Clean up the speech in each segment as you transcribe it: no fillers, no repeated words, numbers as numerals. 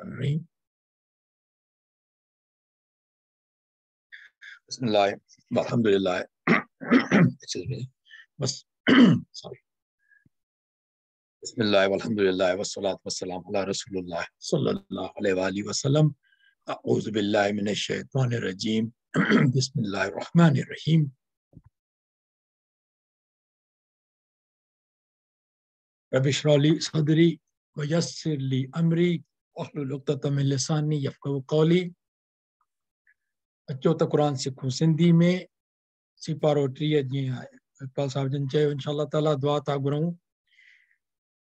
الرحيم بسم الله والحمد لله بس sorry بسم الله والحمد لله والصلاة والسلام على رسول الله صلى الله عليه وآله وسلم أعوذ بالله من الشيطان الرجيم بسم الله الرحمن الرحيم رب اشرح لي صدري ويسر لي أمري واحلل عقدة من لساني يفقهوا قولي अचो त क़ुरान सिखूं सिंधी में सिपारो 30 जीअं इकबाल साहब जन चयो इंशाअल्लाह ताला दुआ था घुरऊं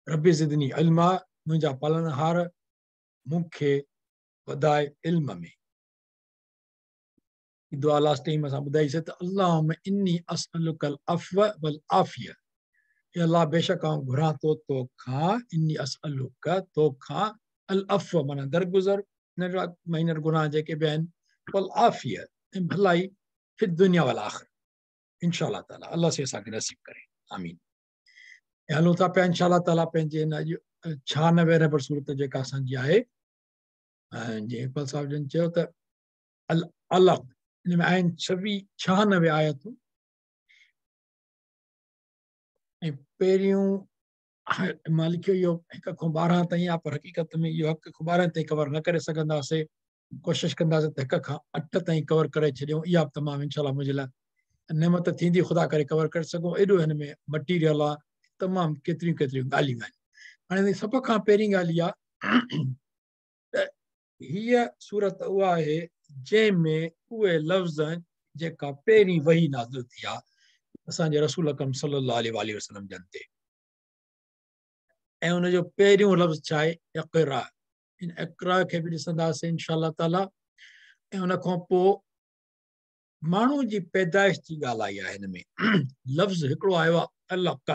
रब्बी ज़िदनी इल्मा मुंहिंजा पालनहार मूंखे वधाए इल्म में दुआ लास्ट टाइम असां ॿुधाईसीं त अल्लाहुम्मा इन्नी असअलुकल अफ़्व वल आफ़िया या अल्लाह बेशक आऊं घुरां थो तोखां इन्नी असअलुक तोखां अल अफ़्व माना दरगुज़र माइनर गुनाह जेके बि आहिनि वल आफ़िया भलाई फिद दुनिया वल आख़िर इंशाअल्लाह ताला अल्लाह से असांखे नसीब करे आमीन। हलूं था पिया इंशाअल्लाह ताला पंहिंजे हिन 96 नंबर सूरत जेका असांजी आहे जीअं इकबाल साहब जन चयो त अल अलग हिन में आहिनि 96 आयतूं ऐं पहिरियों मां लिखियो इहो 1 खां 12 ताईं आहे पर हक़ीक़त में इहो 1 खां 12 ताईं कवर न करे सघंदासीं कोशिश कंदासीं त 1 खां 8 ताईं कवर करे छॾियूं इहा बि तमामु इंशाअल्लाह मुंहिंजे लाइ नेमत थींदी ख़ुदा करे कवर करे सघूं एॾो हिन में मटीरियल आहे तमामु केतिरियूं ॻाल्हियूं आहिनि। हाणे सभ खां पहिरीं ॻाल्हि इहा त हीअ सूरत उहा आहे जंहिंमें उहे लफ़्ज़ जेका पहिरीं वही नाज़िल थी आहे असांजे रसूल अकरम सल्लल्लाहु अलैहि वसल्लम जन ते ऐं उनजो पहिरियों लफ़्ज़ छा आहे इक़रा इन इक़रा खे बि ॾिसंदासीं इंशाअल्लाह ताला ऐं उन खां पोइ माण्हू जी पैदाइश जी ॻाल्हि आई आहे हिन में लफ़्ज़ हिकिड़ो आयो आहे अलक़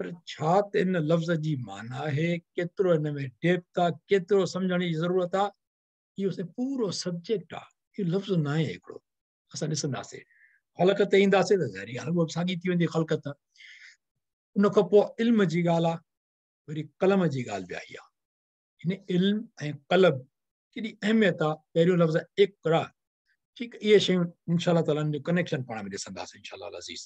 पर छा त इन लफ़्ज़ जी माना आहे केतिरो हिन में डेप्थ आहे केतिरो सम्झण जी ज़रूरत आहे इहो पूरो सब्जेक्ट आहे इहो लफ़्ज़ न आहे हिकिड़ो असां ॾिसंदासीं ख़लक़त ते ईंदासीं त ज़ाहिरी ॻाल्हि उहा साॻी थी वेंदी ख़लक़त उन खां पोइ इल्म जी ॻाल्हि आहे वरी कलम जी ॻाल्हि बि आई आहे हिन इल्म ऐं कलम केॾी अहमियत आहे पहिरियों लफ़्ज़ इक़रा ठीकु इहे शयूं इंशाअल्लाह ताला जो कनेक्शन पाण में ॾिसंदासीं इंशाअल्लाह अज़ीज़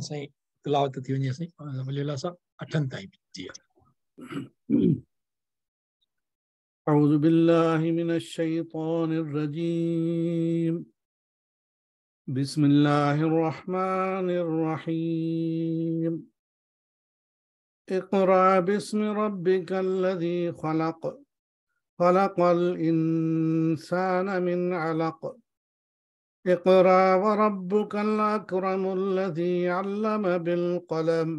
साईं तिलावत थी वञे साईं वलीअल्लाह साहब 8 ताईं जी أعوذ بالله من الشيطان الرجيم بسم الله الرحمن الرحيم اقرأ باسم ربك الذي خلق خلق الإنسان من علق اقرأ وربك الأكرم الذي علم بالقلم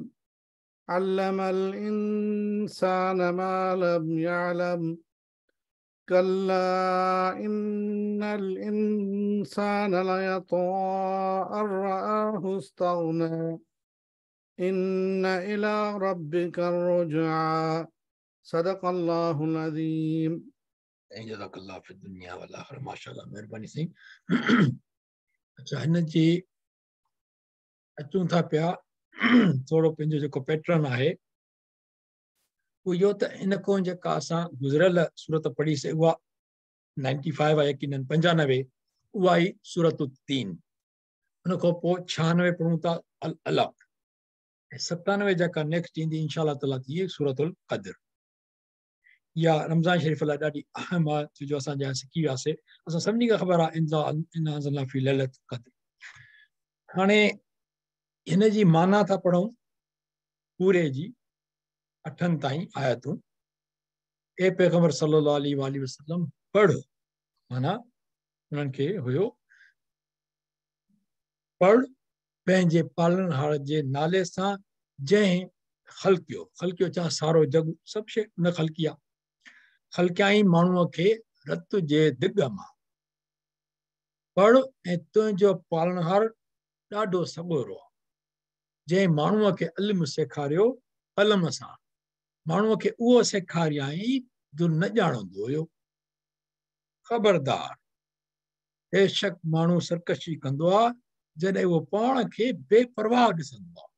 علم الإنسان ما لم يعلم كلا إن الإنسان ليطغى أن رآه استغنى إن إلى ربك الرجعى صدق الله العظيم جزاक अल्लाह फिद दुनिया वल आखिर माशाअल्लाह महिरबानी साईं। अच्छा हिन जी अचूं था पिया थोरो पंहिंजो जेको पैटर्न आहे उहो इहो त इन खां जेका असां गुज़िरियल सूरत पढ़ीसीं उहा 95 आहे यकीनन 95 उहा ई सूरत 3 उन खां पोइ 96 पढ़ूं था अल अलग ऐं 97 जेका नेक्स्ट ईंदी इंशाअल्लाह ताला थी सूरतुल क़द्र या रमज़ान शरीफ़ लाइ ॾाढी अहम आहे जो असां जा सिखी वियासीं असां सभिनी खे ख़बर आहे इन्ना अंज़लना फ़ी लैलतुल क़द्र। हाणे हिन जी माना था पढ़ूं पूरे जी 8 ताईं आयतूं ए पैगंबर सल्लल्लाहु अलैहि वसल्लम पढ़ माना उन्हनि खे हुयो पढ़ पंहिंजे पालनहार जे नाले सां जंहिं ख़ल्कियो छा सारो जग सभु शइ उन ख़ल्की आहे ख़ल्कियाई माण्हूअ खे रत जे दिग मां पढ़ ऐं तुंहिंजो पालनहार ॾाढो सॻोरो आहे जंहिं माण्हूअ खे इल्मु सेखारियो कलम सां माण्हूअ खे उहो सेखारियई जो न ॼाणंदो हुयो। ख़बरदार बेशक माण्हू सरकशी कंदो आहे जॾहिं उहो पाण खे बेपरवाह ॾिसंदो आहे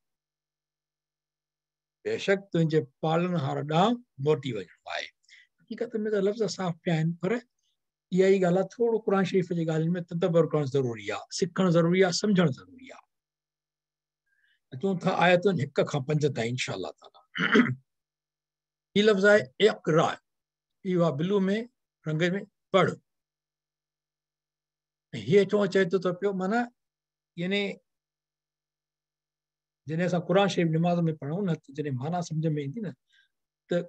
बेशक तुंहिंजे पालनहार ॾांहुं मोटी वञणो आहे। हक़ीक़त में त लफ़्ज़ साफ़ पिया आहिनि, पर इहा ई ॻाल्हि आहे, थोरो क़ुर शरीफ़ जी ॻाल्हियुनि में तदबर करणु ज़रूरी आहे, सिखणु ज़रूरी आहे, सम्झणु ज़रूरी आहे। अचूं था आयतुनि 1 खां 5 ताईं इंशा अल्लाह ताला। हीउ लफ़्ज़ आहे इक़रा, इहो आहे ब्लू में रंग में पढ़। हीअ हेठों चए थो पियो, माना यानी जॾहिं असां क़ुर शरीफ़ निमाज़ में पढ़ूं न, त जॾहिं माना सम्झ में ईंदी न, त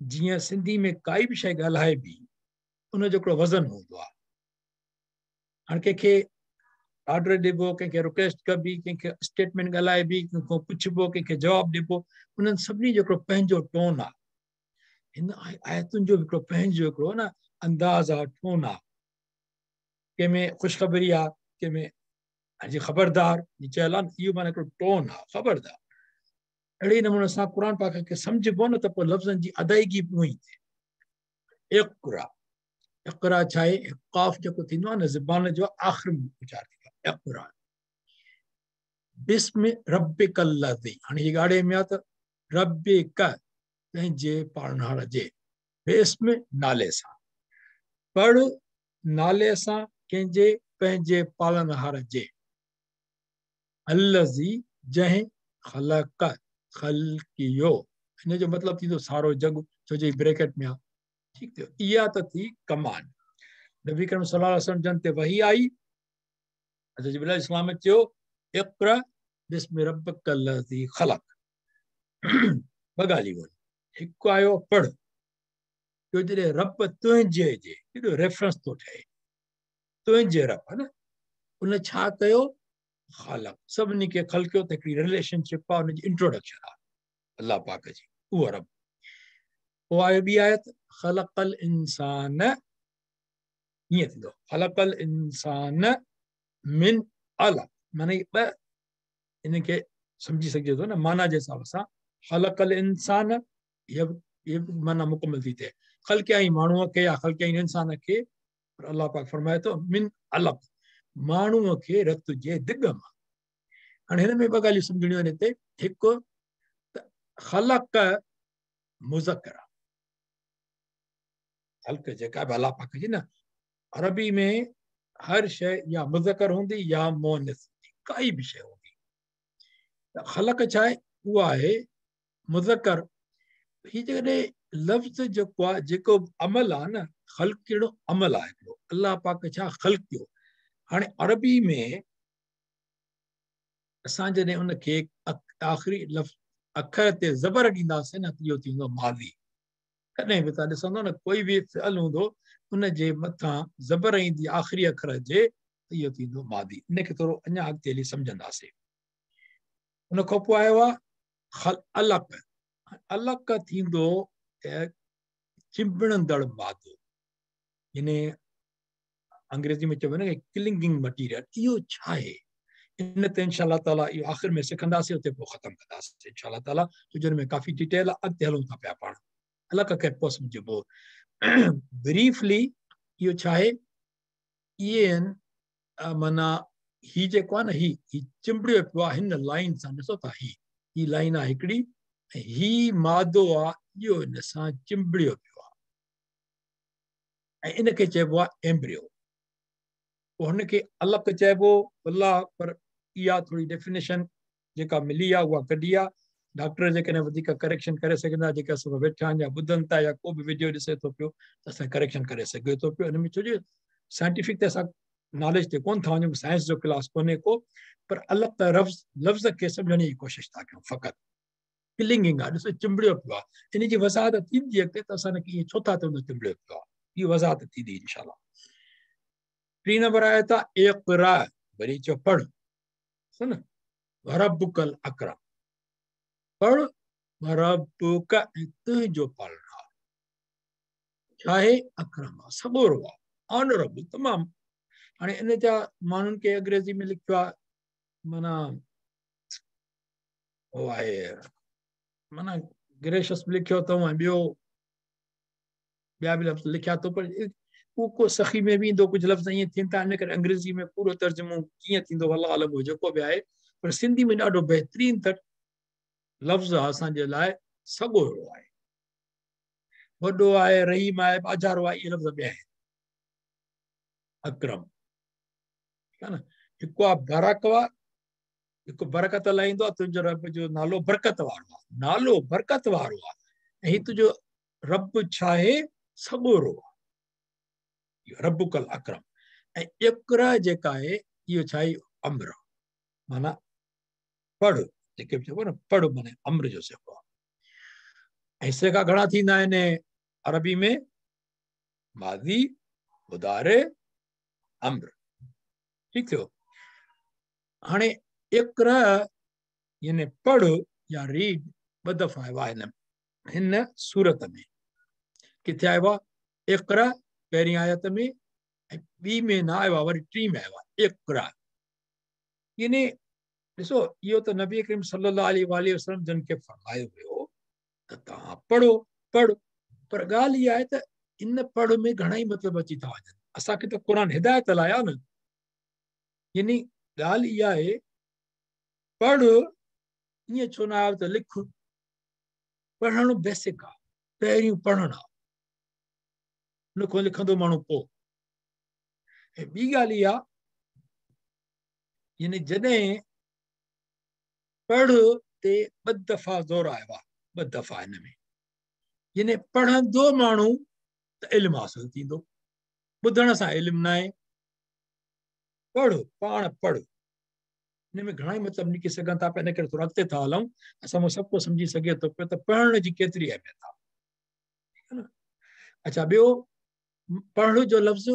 जीअं सिंधी में काई बि शइ ॻाल्हाइबी उनजो हिकिड़ो वज़न हूंदो आहे। हाणे कंहिंखे ऑर्डर ॾिबो, कंहिंखे रिक्वेस्ट कबी, कंहिंखे स्टेटमेंट ॻाल्हाइबी, कंहिंखां पुछिबो, कंहिंखे जवाबु ॾिबो, उन्हनि सभिनी जो हिकिड़ो पंहिंजो टोन आहे। हिन आयतुनि जो हिकिड़ो पंहिंजो हिकिड़ो न अंदाज़ आहे, टोन आहे। कंहिंमें ख़ुशख़बरी आहे, कंहिंमें अॼु ख़बरदार चयल आहे, इहो माना हिकिड़ो टोन आहे, ख़बरदार। अहिड़े नमूने सां क़ुर पाक खे सम्झबो न, त पोइ लफ़्ज़नि जी अदायगी पूरी थिए। इक़रा, इक़रा छा आहे? क़ाफ़ जेको थींदो आहे न ज़बान जो आख़िर में उचार थींदो आहे, इक़रा। बिस्म रब्बिकल्लज़ी, हाणे हीअ ॻाढ़े में आहे त रब्बिक, पंहिंजे पालनहार जे, बिस्म नाले सां, पढ़ नाले सां कंहिंजे, पंहिंजे पालनहार जे, अल्लज़ी जंहिं, ख़लक़ ख़ल्क़ियो, हिन जो मतिलबु थींदो सारो जग, छो जो ब्रैकेट में आहे। ठीकु थियो, इहा त थी कमांड। नबी करीम सल्लल्लाहु अलैहि वसल्लम जन ते वही आई, हज़रत जिब्रील अलैहिस्सलाम चयो इक़रा बिस्म रब्बिकल्लज़ी ख़लक़। ॿ ॻाल्हियूं आहिनि, हिकु आयो पढ़, ॿियो जॾहिं रब तुंहिंजे जे, केॾो रेफरेंस थो ठहे, तुंहिंजे रब है न, उन छा कयो? ख़लक़, सभिनी खे ख़ल्क़ियो, त हिकिड़ी रिलेशनशिप आहे, उनजी इंट्रोडक्शन आहे अलाह पाक जी, उहो रब। पोइ आहे ॿी आयत, ख़लक़ल इंसान, हीअं थींदो ख़लक़ल इंसान मिन अलक़, माना ॿ इनखे सम्झी सघिजे थो न माना जे हिसाब सां। ख़लक़ल इंसान, ये माना मुकमल थी थिए, ख़ल्क़ियाई माण्हूअ खे या ख़ल्क़ियाई इंसान खे, पर अलाह पाक फरमाए थो मिन अलक़, माण्हूअ खे रत जे दिग मां। हाणे हिन में ॿ ॻाल्हियूं सम्झणियूं आहिनि हिते। हिकु त ख़लक़ मुज़कर आहे, ख़ल्क़ जेका बि अलाह पाक जी न, अरबी में हर शइ या मुज़कर हूंदी या मोनस हूंदी, काई बि शइ हूंदी। त ख़लक़ छा आहे? उहा आहे मुज़कर। हीअ जेकॾहिं लफ़्ज़ जेको आहे, जेको अमल आहे न, ख़ल्क़ कहिड़ो अमल आहे हिकिड़ो, अलाह पाक छा ख़ल्क़ कयो। हाणे अरबी में असां जॾहिं उनखे आख़िरी लफ़्ज़ अखर ते ज़बर ॾींदासीं न, त इहो थींदो मादी। कॾहिं बि तव्हां ॾिसंदो न, कोई बि फ़िअल हूंदो, उनजे मथां ज़बर ईंदी आख़िरी अखर जे, त इहो थींदो मादी। इनखे थोरो अञा अॻिते हली सम्झंदासीं। उन खां पोइ आयो आहे अलक़। अलक़ थींदो चिंबड़ंदड़ मादो, यानी अंग्रेज़ी में चइबो न क्लिंगिंग मटीरियल। इहो छा आहे? इन ते इंशा अल्लाह ताला इहो आख़िर में सिखंदासीं, उते पोइ ख़तमु कंदासीं इंशा अल्लाह ताला, छो जो में काफ़ी डिटेल आहे, अॻिते हलूं था पिया पाण। अलॻ खे पोइ सम्झिबो। ब्रीफली इहो छा आहे? इहे आहिनि माना ही जेको आहे न, ही चिंबड़ियो पियो आहे हिन लाइन सां, ॾिसो था, ही लाइन आहे हिकिड़ी, ही मादो आहे, इहो हिन सां चिंबड़ियो पियो आहे, ऐं इनखे चइबो आहे एम्ब्रियो। पोइ हुनखे अलॻ चइबो अलाह, पर इहा थोरी डेफिनेशन जेका मिली आहे उहा कढी आहे। डॉक्टर जेकॾहिं वधीक करेक्शन करे सघंदा, जेके असां वेठा आहिनि या ॿुधनि था या को बि वीडियो ॾिसे थो पियो, त असां करेक्शन करे सघे थो पियो। हिन में छो जो साइंटिफिक ते असां नॉलेज ते कोन था वञूं, साइंस जो क्लास कोन्हे को, पर अलॻि त लफ़्ज़ खे सम्झण जी कोशिशि था कयूं। फ़क़ति क्लिंगिंग आहे, ॾिसो चिंबड़ियो पियो आहे, इन जी वज़ाहत थींदी अॻिते, त असां ईअं छो था चऊं चिंबड़ियो पियो आहे, इहा वज़ाहत थींदी इंशा अल्लाह। 3 नंबर आया था इक़रा, वरी चओ पढ़, सुन रब्बुकल अकरम, पढ़ रब्बुक, तुंहिंजो पालनहार छा आहे? अकरम आहे, सबोरो आहे, ऑनरेबल, तमामु। हाणे इन जा माण्हुनि खे अंग्रेज़ी में लिखियो आहे, माना उहो आहे माना ग्रेशियस लिखियो अथऊं, ऐं ॿिया बि लफ़्ज़ लिखिया अथऊं, पर उहो को सखी में बि ईंदो, कुझु लफ़्ज़ ईअं थियनि था, इन करे अंग्रेज़ी में पूरो तर्जुमो कीअं थींदो अलाह आलम, जेको बि आहे, पर सिंधी में ॾाढो बहितरीनु लफ़्ज़ असांजे लाइ सॻोरो आहे, वॾो आहे, रहीम आहे, बाजारो आहे, इहे लफ़्ज़ ॿिया आहिनि। अकरम, ठीकु आहे न। हिकु आहे बरकवा, हिकु बरकत लाहींदो आहे, तुंहिंजो रब जो नालो बरकत वारो आहे, नालो बरकत वारो आहे। ऐं हीउ तुंहिंजो रब छा आहे? सॻोरो आहे, रब्बुकल अकरम। ऐं इक़रा जेका आहे इहो छा आहे? अम्र, माना पढ़, जेके बि चइबो न पढ़, माना अम्र जो सिको आहे। ऐं सिका घणा थींदा आहिनि अरबी में? मादी, मुदारे, अम्र। ठीकु थियो। हाणे इक़रा यानी पढ़ या रीड ॿ दफ़ा आयो आहे हिन सूरत में। किथे आयो आहे? इक़रा पहिरीं आयत में, ऐं ॿी में न आयो आहे, वरी टी में आयो आहे इक़रा। यानी ॾिसो, इहो त नबी करीम सल्लल्लाहु अलैहि वसल्लम जिन खे फरमायो वियो त तव्हां पढ़ो पढ़। पर ॻाल्हि इहा आहे त इन पढ़ में घणा ई मतिलब अची था वञनि। असांखे त क़ुर हिदायत लाइ आहे न। यानी ॻाल्हि इहा आहे, पढ़ ईअं छो न आयो त लिख। पढ़णु बेसिक आहे, पहिरियों पढ़णु आहे, उन खां लिखंदो माण्हू पोइ। ऐं ॿी ॻाल्हि इहा, यानी जॾहिं पढ़ ते ॿ दफ़ा ज़ोर आयो आहे, ॿ दफ़ा हिन में, यानी पढ़ंदो माण्हू त इल्मु हासिल थींदो। ॿुधण सां इल्मु न आहे। पढ़, पाण पढ़। हिन में घणा ई मतिलबु निकिरी सघनि था पिया, इन करे थोरो अॻिते था हलूं। असां मां सभु को सम्झी सघे थो पियो त पढ़ण जी केतिरी अहमियत आहे। ठीकु आहे न। अच्छा, ॿियो, पढ़ जो लफ़्ज़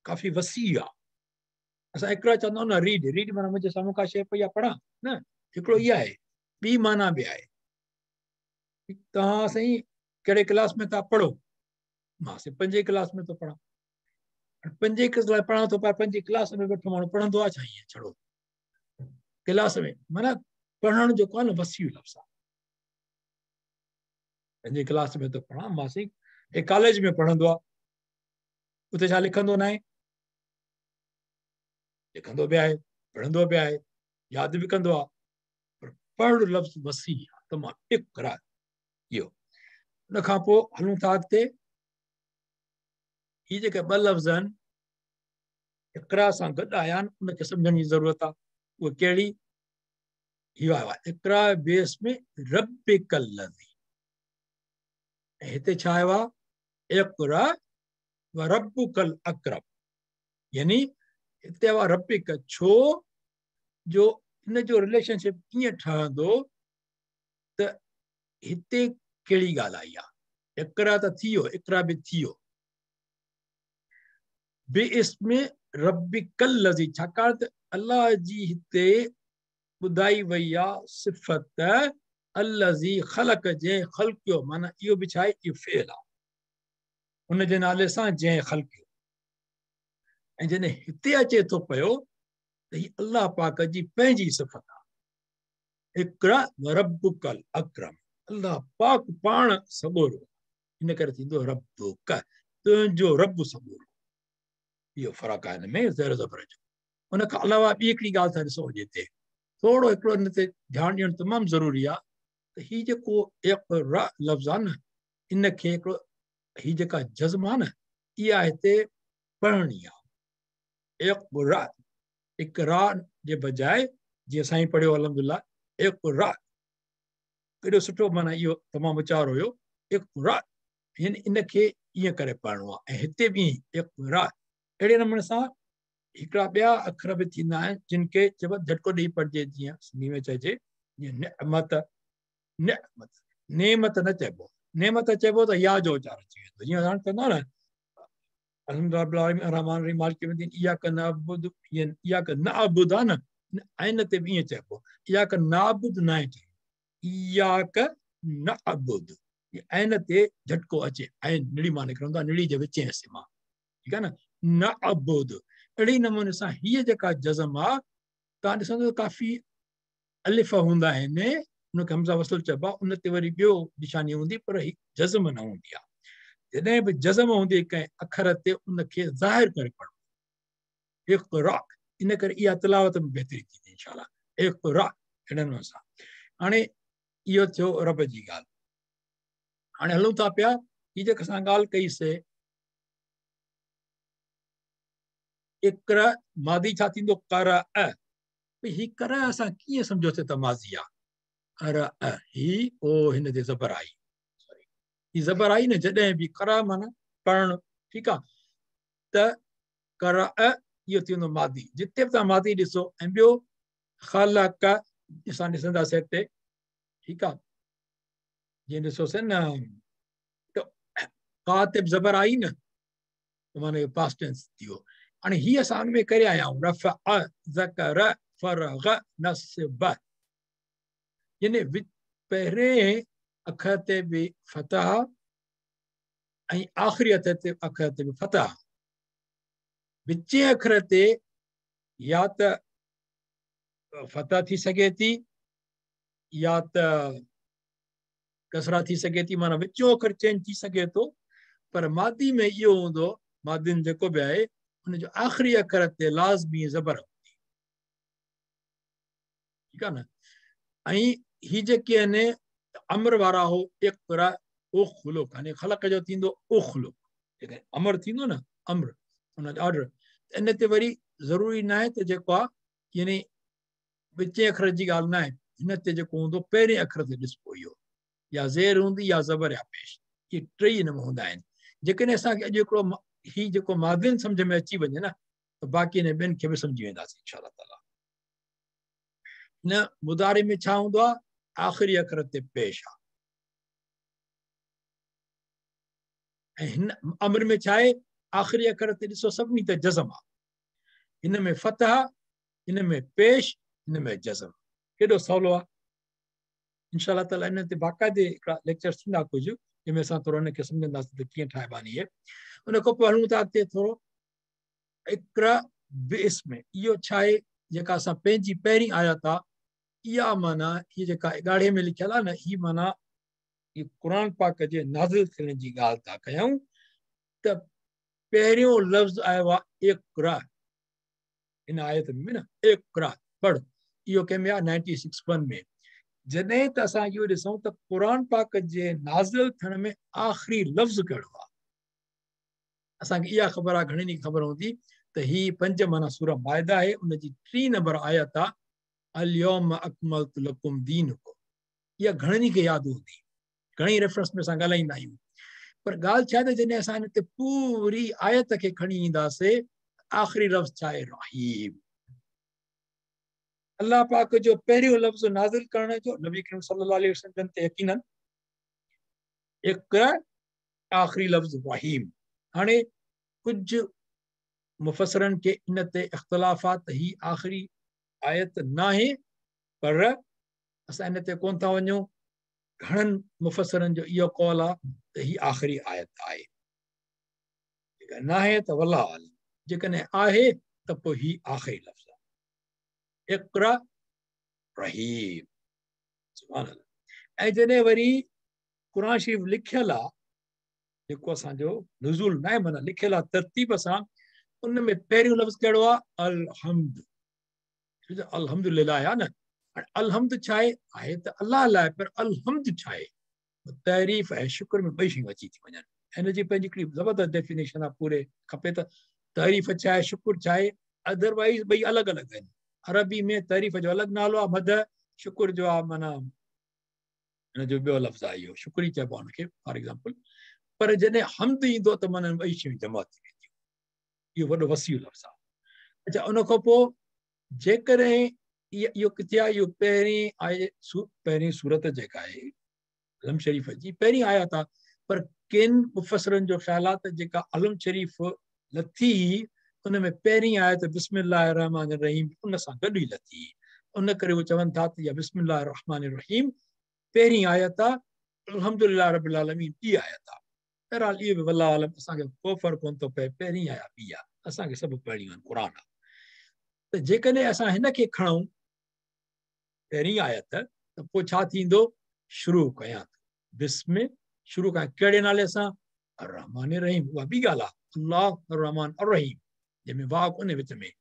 काफ़ी वसी आहे। असां इक़रा चवंदा आहियूं न, रीड। रीड माना मुंहिंजे साम्हूं का शइ पई आहे पढ़ां न, हिकिड़ो इहा आहे। ॿी माना बि आहे। तव्हां साईं कहिड़े क्लास में था पढ़ो? मां साईं 5 क्लास में थो पढ़ां। 5 क्लास पढ़ां थो पर 5 क्लास में वेठो माण्हू पढ़ंदो आहे छा ईअं छड़ो क्लास में? माना पढ़ण जेको आहे न वसी लफ़्ज़ आहे। 5 क्लास में थो पढ़ां, मां साईं हे कॉलेज में पढ़ंदो आहे, उते छा लिखंदो न आहे? लिखंदो बि आहे, पढ़ंदो बि आहे, यादि बि कंदो आहे। पर पढ़ लफ़्ज़ वसी आहे तमामु। इक़रा इहो। उन खां पोइ हलूं था अॻिते। हीअ जेके 2 लफ़्ज़ आहिनि इक़रा सां गॾु आया आहिनि, उनखे सम्झण जी ज़रूरत आहे। उहे कहिड़ी? इहो आयो आहे इक़रा बेस में रब्बिकल लज़ी। ऐं हिते छा आयो आहे? इक़रा व रब्बुकल अकरम। यानी हिते आयो आहे रब्बिक। छो जो इन जो रिलेशनशिप कीअं ठहंदो त हिते कहिड़ी ॻाल्हि आई आहे? इक़रा त थी वियो, इक़रा बि थी वियो, बे इसमें रब्बिकल लज़ी, छाकाणि त अलाह जी हिते ॿुधाई वई आहे सिफ़त अल्लज़ी ख़लक़, जंहिं ख़ल्क़ियो। माना इहो बि छा आहे? इहो फ़ेल आहे हुनजे नाले सां, जंहिं ख़ल्क़ियो। ऐं जॾहिं हिते अचे थो पियो त हीअ अलाह पाक जी पंहिंजी सिफ़त आहे। इक़रा व रब्बुकल अकरम। अलाह पाक पाण सॻोरो, इन करे थींदो रब्बुक, तुंहिंजो रब सॻोरो। इहो फ़र्क़ु आहे हिन में ज़ेर ज़बर जो। उन खां अलावा ॿी हिकिड़ी ॻाल्हि था ॾिसो हिते, थोरो हिकिड़ो हिन ते ध्यानु ॾियणु तमामु ज़रूरी आहे त हीउ जेको इक़रा लफ़्ज़ आहे न, इनखे हिकिड़ो, हीअ जेका जज़्म आहे न, इहा हिते पढ़णी आहे। इक़रा, इक़रा जे बजाए जीअं साईं पढ़ियो अलहमदुलिल्लाह, इक़रा, केॾो सुठो, माना इहो तमामु वीचार हुयो। इक़रा, हिन इनखे ईअं करे पढ़णो आहे। ऐं हिते बि इक़रा अहिड़े नमूने सां हिकिड़ा ॿिया अखर बि थींदा आहिनि जिन खे चइबो झटको ॾेई पढ़िजे, जीअं सिंधी में चइजे जीअं नेमत। नेमत, नेमत न चइबो, नेमत चइबो त या जो उचार अची वेंदो। जीअं हाणे चवंदा न अलहमदुलिल्लाह मालिक यौमिद्दीन, इय्याक नअबुदु, इय्याक नअबुदु आहे न, ऐं न ते बि ईअं चइबो, इय्याक नाबुदु न आहे, इय्याक नअबुदु, ऐं ते झटको अचे, ऐं निड़ी मां निकिरंदो आहे, निड़ी जे विच हिसे मां। ठीकु आहे न, नअबुदु। अहिड़े नमूने सां हीअ जेका जज़म आहे, तव्हां ॾिसंदो काफ़ी अलिफ हूंदा आहिनि, उनखे हमज़ा वसूल चइबो आहे, उन ते वरी ॿियो निशानी हूंदी, पर ही जज़म न हूंदी आहे। जॾहिं बि जज़म हूंदी कंहिं अखर ते, उनखे ज़ाहिर करे पढ़ो। इक़रा, इन करे इहा तिलावत में बहितरी थींदी इंशाअल्लाह। इक़रा, अहिड़े नमूने सां। हाणे इहो थियो रब जी ॻाल्हि। हाणे हलूं था पिया हीअ जेका असां ॻाल्हि कईसीं इक़रा मादी छा थींदो कर ही कर असां कीअं सम्झोसीं त माज़ी आहे कर ही ओ हिन ते ज़बर आई सॉरी ही ज़बर आई न जॾहिं बि कर माना पढ़णु ठीकु आहे त कर इहो थी वेंदो मादी जिते बि तव्हां मादी ॾिसो ऐं ॿियो ख़लक असां ॾिसंदासीं हिते ठीकु आहे जीअं ॾिसोसीं न का ते बि ज़बर आई न माना पास्ट टेंस थी वियो। हाणे हीअ असां हुन में करे आया आहियूं रफ़ ज़कर फरग़ नस्ब यानी पहिरें अखर ते बि फतह ऐं आख़िरी अखर ते बि फतह विचें अखर ते या त फतह थी सघे थी या त कसरा थी सघे थी माना विचो अखर चेंज थी सघे थो पर मादी में इहो हूंदो मादिन जेको बि आहे हुनजो आख़िरी अखर ते लाज़मी ज़बर हूंदी ठीकु आहे न। ऐं ही जेके आहिनि अमर वारा हो इक़रा उख़्लुक़ यानी ख़लक़ जो थींदो उख़्लुक़ जेके अमर थींदो न अमर हुनजो ऑर्डर इन ते वरी ज़रूरी न आहे त जेको आहे यानी विचें अखर जी ॻाल्हि न आहे हिन ते जेको हूंदो पहिरें अखर ते ॾिसबो इहो या ज़ेर हूंदी या ज़बर या पेश इहे टई हिन में हूंदा आहिनि। जेकॾहिं असांखे अॼु हिकिड़ो ही जेको मादिन सम्झ में अची वञे न त बाक़ी हिन ॿियनि खे बि सम्झी वेंदासीं इंशा अल्लाह ताला। न मुदारे में छा हूंदो आहे आख़िरी अखर ते पेश आहे ऐं हिन अमर में छा आहे आख़िरी अखर ते ॾिसो सभिनी त जज़म आहे हिन में फतह हिन में पेश हिन में जज़म केॾो सवलो आहे। इंशा अल्लाह ताला हिन ते बाक़ाइदे हिकिड़ा लेक्चर थींदा कुझु जंहिंमें असां थोरो हिनखे सम्झंदासीं त कीअं ठाहिबानी आहे। उन खां पोइ हलूं था अॻिते थोरो इक़रा बिस्म इहो छा आहे जेका असां पंहिंजी पहिरीं आयत आहे इहा माना हीअ जेका ॻाढ़े में लिखियल आहे न हीअ माना हीअ क़ुर पाक जे नाज़िल थियण जी ॻाल्हि था कयूं त पहिरियों लफ़्ज़ आयो आहे इक़रा हिन आयत में न इक़रा पढ़ इहो कंहिंमें आहे 96 में जॾहिं त असां इहो ॾिसूं त क़ुर पाक जे नाज़िल थियण में आख़िरी लफ़्ज़ कहिड़ो आहे असांखे इहा ख़बर आहे घणनि ई ख़बर हूंदी त ही 5 माना सूरह माइदा आहे उनजी 3 नंबर आयत आहे अल-यौम अकमलतु लकुम दीनकुम इहा घणनि खे यादि हूंदी घणई रेफरेंस में असां ॻाल्हाईंदा आहियूं पर ॻाल्हि छा आहे त जॾहिं असां हिन ते पूरी आयत खे खणी ईंदासीं आख़िरी लफ़्ज़ छा आहे रहीम अल्लाह पाक जो पहिरियों लफ़्ज़ नाज़िल करण जो नबी करीम सल्लल्लाहु अलैहि वसल्लम ते यकीनन इक़रा आख़िरी लफ़्ज़ रहीम। हाणे कुझु मुफ़सरनि खे इन ते इख़्तिलाफ़ात ही आख़िरी आयत न आहे पर असां इन ते कोन था वञूं घणनि मुफ़सरनि जो इहो कौल आहे त ही आख़िरी आयत आहे जेकॾहिं न आहे त वल्लाह आलम जेकॾहिं आहे त पोइ ही आख़िरी लफ़्ज़ आहे इक़रा रहीम सुभान अल्लाह। ऐं जॾहिं वरी क़ुर शरीफ़ लिखियल आहे जेको असांजो नुज़ूल न आहे माना लिखियल आहे तरतीब सां उन में पहिरियों लफ़्ज़ कहिड़ो आहे अलहम्द अलहमदुलिल्लाह आहे न अलहम्द छा आहे त अलाह लाइ पर अलहम्द छा आहे तारीफ़ ऐं शुक्र में ॿई शयूं अची थी वञनि हिन जी पंहिंजी हिकिड़ी ज़बरदस्त डेफिनेशन आहे पूरे खपे त तारीफ़ छा आहे शुक्र छा आहे अदरवाइज़ ॿई अलॻि अलॻि आहिनि अरबी में तारीफ़ जो अलॻि नालो आहे मद शुक्र जो आहे माना हिन जो ॿियो लफ़्ज़ आहे इहो शुक्र ई चइबो आहे हुनखे फॉर एग्ज़ाम्पल पर जॾहिं हमद ईंदो त माना ॿई शयूं जमा थी वेंदियूं इहो वॾो वसीउ लफ़्ज़ आहे। अच्छा उन खां पोइ जेकॾहिं इहो किथे आहे इहो पहिरीं सूरत जेका आहे अलम शरीफ़ जी पहिरीं आयत आहे पर किन मुफ़सरनि जो ख़्याल आहे त जेका अलम शरीफ़ लथी उन में पहिरीं आयत बिस्मिल्लाहिर रहमानिर रहीम उन सां गॾु ई लथी उन करे उहे चवनि था त इहा बिस्मिल्लाहिर रहमानिर रहीम पहिरीं आयत आहे अल्हम्दुलिल्लाह रब्बिल आलमीन ॿी आयत आहे। बहरहाल इहो बि वल्लाह आलम असांखे को फ़र्क़ु कोन थो पए पहिरीं आया ॿी आहे असांखे सभु पढ़णियूं आहिनि क़ुर आहे त जेकॾहिं असां हिन खे खणूं पहिरीं आयत त पोइ छा थींदो शुरू कयां बिस्म शुरू कयां कहिड़े नाले सां रहमान रहीम उहा ॿी ॻाल्हि आहे अल्लाह रहमान रहीम जंहिंमें वाह कोन्हे विच में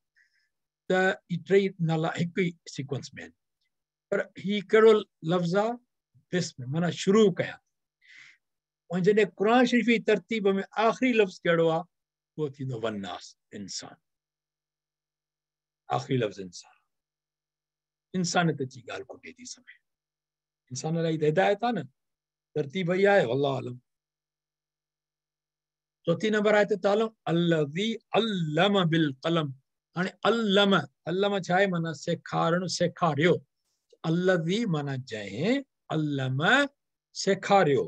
त ई टई नाला हिकु ई सीक्वेंस में आहिनि पर ही कहिड़ो लफ़्ज़ आहे बिस्म माना शुरू कया ऐं जॾहिं क़ुरान शरीफ़ जी तरतीब में आख़िरी लफ़्ज़ कहिड़ो आहे उहो थींदो वन्नास इंसान आख़िरी लफ़्ज़ इंसानियत जी ॻाल्हि कोन्हे थी सघे इंसान लाइ हिदायत आहे न तरतीब ई आहे अल्लाह आलम चौथी नंबर आहे त तालम अल्लज़ी अल्लम बिल क़लम हाणे अल्लम छा आहे माना सेखारणु सेखारियो अल्लज़ी माना जंहिं अल्लम सेखारियो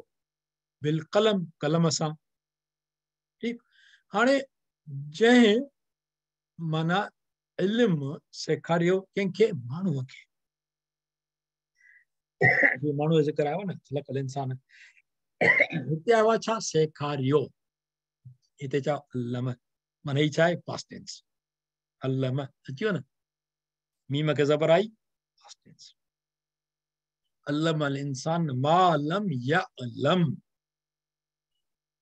बिल कलम कलम सां ठीकु हाणे जंहिं माना इल्मु सेखारियो कंहिंखे माण्हूअ खे माण्हूअ जो ज़िक्र आयो न ख़लक़ल इंसान हिते आयो आहे छा सेखारियो हिते छा अल्लम माना ही छा आहे पास्ट टेंस अल्लम अची वियो न मीम खे ज़बर आई पास्ट टेंस अल्लम अल इंसान मा लम यअलम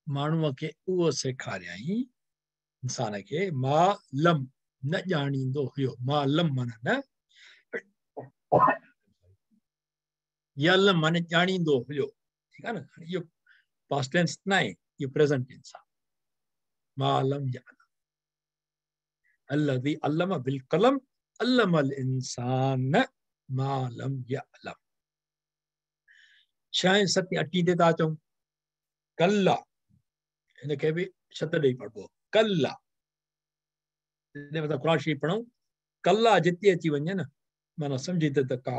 माण्हूअ खे उहो सेखारियई इंसान खे मा लम न ॼाणींदो हुयो मा लम माना न यअलम माने ॼाणींदो हुयो ठीकु आहे न इहो पास्ट टेंस न आहे इहो प्रेज़ेंट टेंस आहे मा लम यअलम अल्लज़ी अल्लम बिल क़लम अल्लम अल इंसान मा लम यअलम 6 7 8 ते था अचूं कल्ला हिनखे बि छत ॾेई पढ़बो कल्ला क़ुरान शरीफ़ पढ़ूं कल्ला जिते अची वञे न माना सम्झी त का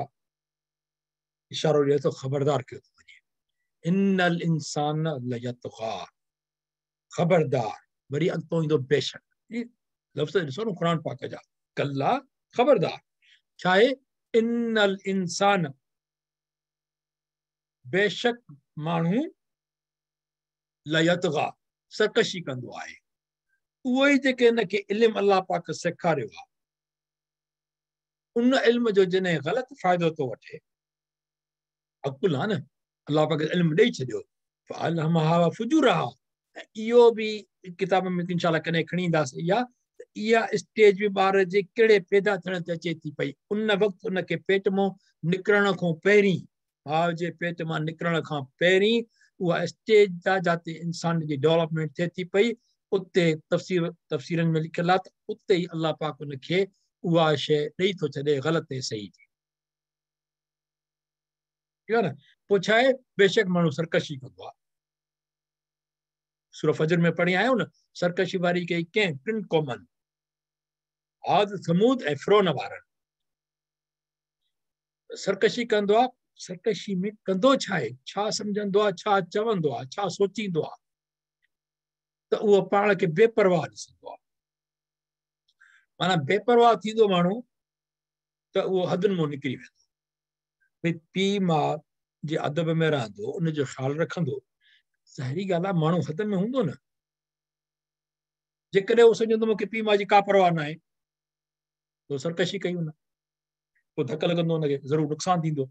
इशारो ॾिए थो ख़बरदार कयो थो वञे इन्नल इंसान लयतग़ा ख़बरदार वरी अॻितो ईंदो बेशक लफ़्ज़ ॾिसो न क़ुरान पाक जा कल्ला ख़बरदार छा आहे इन्नल इंसान बेशक माण्हू लयतग़ा सरकशी कंदो आहे उहो ई जेके हिनखे इल्मु अल्लाह पाक सेखारियो आहे उन इल्म जो जॾहिं ग़लति फ़ाइदो थो वठे अकुल आहे न अल्लाह पाक इल्मु ॾेई छॾियो फअल्हमहा फुजूरहा इहो बि किताब में इंशाअल्लाह कॾहिं खणी ईंदासीं इहा स्टेज बि ॿार जे कहिड़े पैदा थियण ते अचे थी पई उन वक़्तु उनखे पेट मां निकिरण खां पहिरीं भाउ जे पेट मां निकिरण खां पहिरीं उहा स्टेज आहे जिते इंसान जी डेवलपमेंट थिए थी पई उते तफ़सीरनि में लिखियलु आहे त उते ई अल्लाह पाक उनखे उहा शइ ॾेई थो छॾे ग़लति ऐं सही थी ठीकु आहे न पोइ छा आहे बेशक माण्हू सरकशी कंदो आहे सूरह फजर में पढ़ी आहियूं न सरकशी वारी कई कंहिं 3 क़ौमनि आद समूद ऐं फ़िरौन वारनि सरकशी कंदो आहे सरकशी में कंदो छा आहे छा सम्झंदो आहे छा चवंदो आहे छा सोचींदो आहे त उहो पाण खे बेपरवाह ॾिसंदो आहे माना बेपरवाह थींदो माण्हू त उहो हदुनि मां निकिरी वेंदो भई पीउ माउ जे अदब में रहंदो उनजो ख़्यालु रखंदो ज़ाहिरी ॻाल्हि आहे माण्हू हद में हूंदो न जेकॾहिं उहो सम्झंदो मूंखे पीउ माउ जी का परवाह न आहे पोइ सरकशी कयूं न पोइ धक लॻंदो हुनखे ज़रूरु नुक़सानु थींदो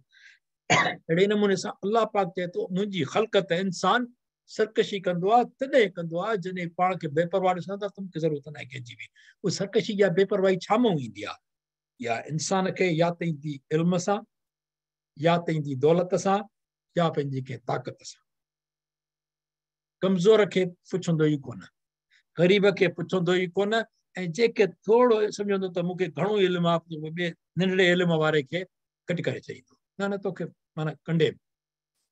अहिड़े नमूने सां अल्लाह पाक चए थो मुंहिंजी ख़ल्क़त इंसान सरकशी कंदो आहे तॾहिं कंदो आहे जॾहिं पाण खे बेपरवाह ॾिसंदा त मूंखे ज़रूरत न आहे कंहिंजी बि उहा सरकशी या बेपरवाही छा मां ईंदी आहे या इंसान खे या त ईंदी इल्म सां या त ईंदी दौलत सां या पंहिंजी कंहिं ताक़त सां कमज़ोर खे पुछंदो ई कोन ग़रीब खे पुछंदो ई कोन ऐं जेके थोरो सम्झंदो त मूंखे घणो इल्मु आहे ॿिए नंढड़े इल्म वारे खे कटि करे चईंदो न तोखे माना कंडे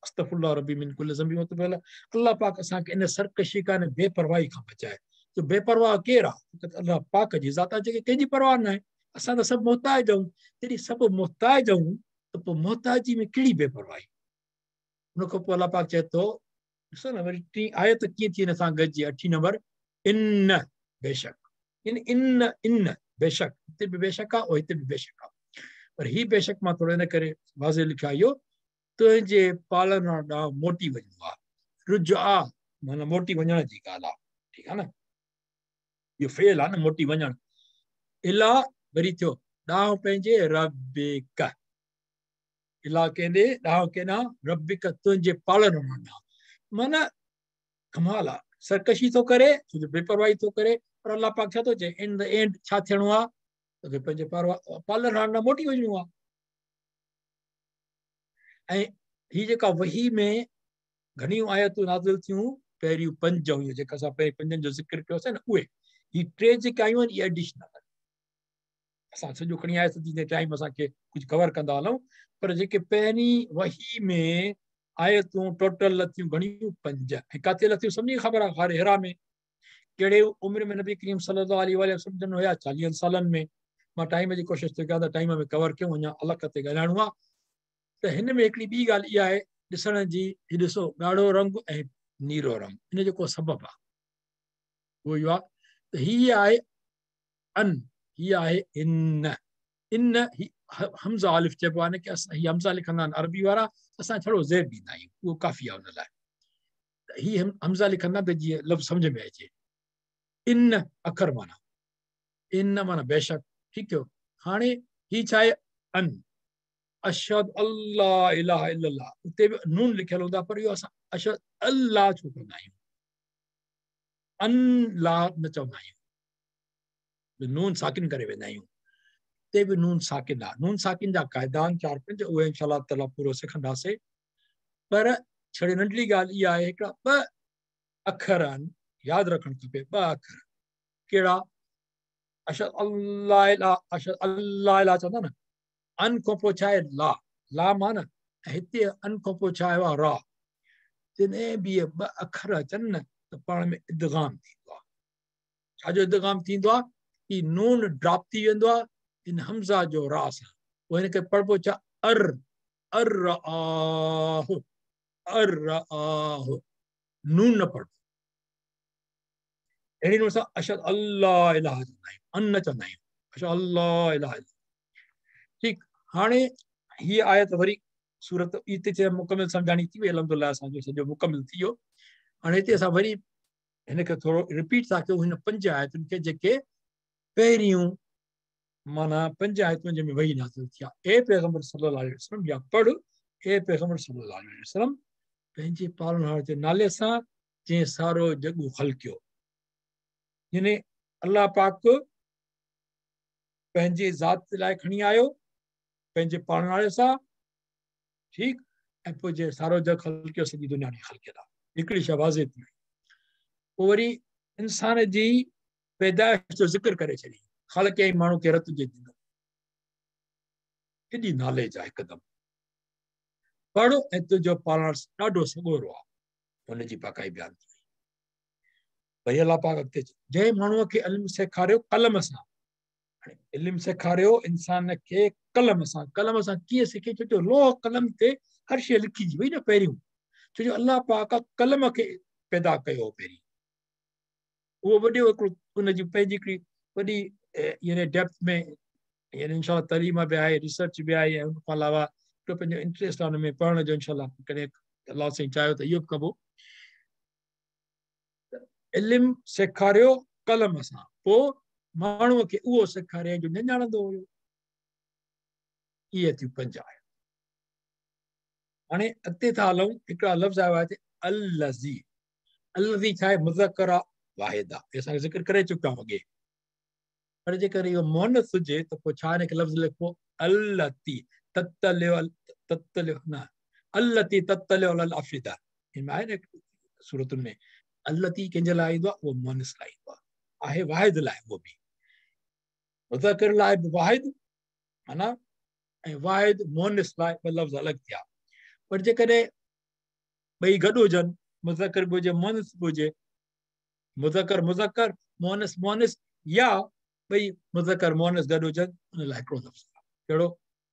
अस्तग़फिरुल्लाह रब्बी मिन कुल्लि ज़ंबि अल्लाह पाक असांखे इन सरकशी खां बेपरवाही खां बचाए जो बेपरवाह केरु आहे अल्लाह पाक जी ज़ात आहे जेके कंहिंजी परवाह न आहे असां त सभु मोहताज आहियूं जॾहिं सभु मोहताज आहियूं त पोइ मोहताजी में कहिड़ी बेपरवाही उन खां पोइ अल्लाह पाक चए थो ॾिसो न वरी 3 आयत कीअं थी हिन सां गॾिजी 8 नंबर इन बेशक इन बेशक हिते बि बेशक आहे हिते बि बेशक आहे पर ही बेशक मां थोरो इन करे वाज़े लिखियो आहे इहो तुंहिंजे पालण ॾांहुं मोटी वञिणो आहे रुजआ माना मोटी वञण जी ॻाल्हि आहे ठीकु आहे न इहो फेल आहे न मोटी वञणु इला वरी थियो ॾांहुं पंहिंजे रबिक इला कंहिंजे ॾांहुं केॾां रबिक तुंहिंजे पालण ॾांहुं माना कमाल आहे सरकशी थो करे छो जो बेपरवाही थो करे पर अल्लाह पाक छा थो चए इन द एंड छा थियणो आहे तोखे पंहिंजे पालण ॾांहुं मोटी वञिणो आहे ऐं ही जेका वही में घणियूं आयतूं नाज़िल थियूं पहिरियूं 5 हुयूं जेका असां पहिरीं 5 जो ज़िक्र कयोसीं न उहे ही 3 जेके आयूं आहिनि इहे एडिशनल असां सॼो खणी आयसि जीअं टाइम असांखे कुझु कवर कंदा हलूं पर जेके पहिरीं वही में आयतूं टोटल लथियूं घणियूं 5 ऐं किथे लथियूं सभिनी खे ख़बर आहे हिरा में कहिड़े उमिरि में नबी करीम सल्लल्लाहु अलैहि वसल्लम हुया 40 सालनि में मां टाइम जी कोशिशि थी कयां त टाइम में कवर कयूं अञा अलॻि ते ॻाल्हाइणो आहे त हिन में हिकिड़ी ॿी ॻाल्हि इहा आहे ॾिसण जी ही ॾिसो ॻाढ़ो रंग ऐं नीरो रंग इन जेको सबबु आहे उहो इहो आहे त हीअ आहे अन हीअ आहे इन हमज़ा अलिफ चइबो आहे न की असां हीअ हमज़ा लिखंदा आहिनि अरबी वारा असां थोरो ज़ेर ॾींदा आहियूं उहो काफ़ी आहे हुन लाइ त हीअ हमज़ा लिखंदा त जीअं लफ़्ज़ सम्झ में अचे इन अखर माना बेशक ठीकु हो हाणे ही छा आहे अन अशहदु अल्ला इलाहा इल्लल्लाह उते बि नून लिखियल हूंदा पर इहो असां अशहदु अल्लाह छो कंदा आहियूं अन ला न चवंदा आहियूं नून साकिन करे वेंदा आहियूं उते बि नून साकिन आहे नून साकिन जा क़ाइदा आहिनि 4-5 उहे इंशाअल्लाह ताला पूरो सिखंदासीं पर छड़े नंढड़ी ॻाल्हि इहा आहे हिकिड़ा 2 अखर आहिनि यादि रखणु खपे 2 अखर कहिड़ा अशहदु अल्लाह इलाहा चवंदा न अन खां पोइ छा आहे ला माना हिते अन खां पोइ छा आयो आहे रा जॾहिं बि 2 अखर अचनि न त पाण में इदगाम थींदो आहे छाजो इदगाम थींदो आहे कि नून ड्रॉप थी वेंदो आहे इन हमज़ा जो रा सां पोइ हिनखे पढ़बो छा अर नून न पढ़बो अहिड़ी नून सां अशहदु अल्लाह इलाहा चवंदा आहियूं अन न चवंदा आहियूं अशहदु अल्लाह इलाहा ठीकु हाणे हीअ आयत वरी सूरत हिते मुकमिल सम्झाणी थी वई अलहमदुलिल्लाह असांजो सॼो मुकमिल थी वियो हाणे हिते असां वरी हिनखे थोरो रिपीट था कयूं हिन 5 आयतुनि खे जेके पहिरियूं माना 5 आयतूं जंहिंमें वही नाज़िल थी आहे ए पैगंबर सल्लल्लाहु अलैहि वसल्लम या पढ़ ए पैगंबर सल्लल्लाहु अलैहि वसल्लम पंहिंजे पालनहार जे नाले सां जंहिं सारो जॻ ख़लकियो यानी अल्लाह पाक पंहिंजे ज़ात लाइ खणी आयो पंहिंजे पालनहारे सां ठीकु ऐं पोइ जे सारो जग ख़लकियो सॼी दुनिया ॾे ख़लकियल आहे हिकिड़ी शइ वाज़े थी पोइ वरी इंसान जी पैदाइश जो ज़िक्र करे छॾी ख़ालिक ऐं माण्हू खे रत जे ॾिनो केॾी नॉलेज आहे हिकदमि पढ़ ऐं तुंहिंजो पालण ॾाढो सॻोरो आहे हुनजी बाक़ाई बयान थी वरी अलाह पाक अॻिते जंहिं माण्हूअ खे इल्मु सेखारियो कलम सां इल्मु सेखारियो इंसान खे कलम सां कीअं सिखे छो जो लोह कलम ते हर शइ लिखिजी वई न पहिरियों छो जो अलाह पाक कलम खे पैदा कयो पहिरीं उहो वॾो हिकिड़ो उनजी पंहिंजी हिकिड़ी वॾी यानी डेप्थ में यानी इंशाअल्लाह तलीम बि आहे रिसर्च बि आहे ऐं उन खां अलावा पंहिंजो इंट्रस्ट आहे हुन में पढ़ण जो इंशाअल्लाह कॾहिं अलाह साईं चाहियो त इहो बि कबो इल्मु सेखारियो कलम सां पोइ माण्हूअ खे उहो सेखारे जो न ॼाणंदो हुयो इहे थियूं 5 आहिनि हाणे अॻिते था हलूं हिकिड़ा लफ़्ज़ आयो आहे अलज़ी छा आहे मुज़कर आहे वाहिद आहे असांखे ज़िक्र करे चुका आहियूं अॻे पर जेकर इहो मोहनस हुजे त पोइ छा हिनखे लफ़्ज़ लिखो अलती अफ़िदा हिन में आहे न सूरतुनि में अलती कंहिंजे लाइ ईंदो आहे उहो मोहनस लाइ ईंदो आहे वाहिद लाइ उहो बि मुज़कर लाइ बि वाहिद माना ऐं वाहिद मोहनस लाइ ॿ लफ़्ज़ अलॻि थिया पर जेकॾहिं ॿई गॾु हुजनि मुज़कर बि हुजे मोहनस बि हुजे मुज़कर मोहनस या ॿई मुज़कर मोहनस गॾु हुजनि उन लाइ हिकिड़ो लफ़्ज़ आहे कहिड़ो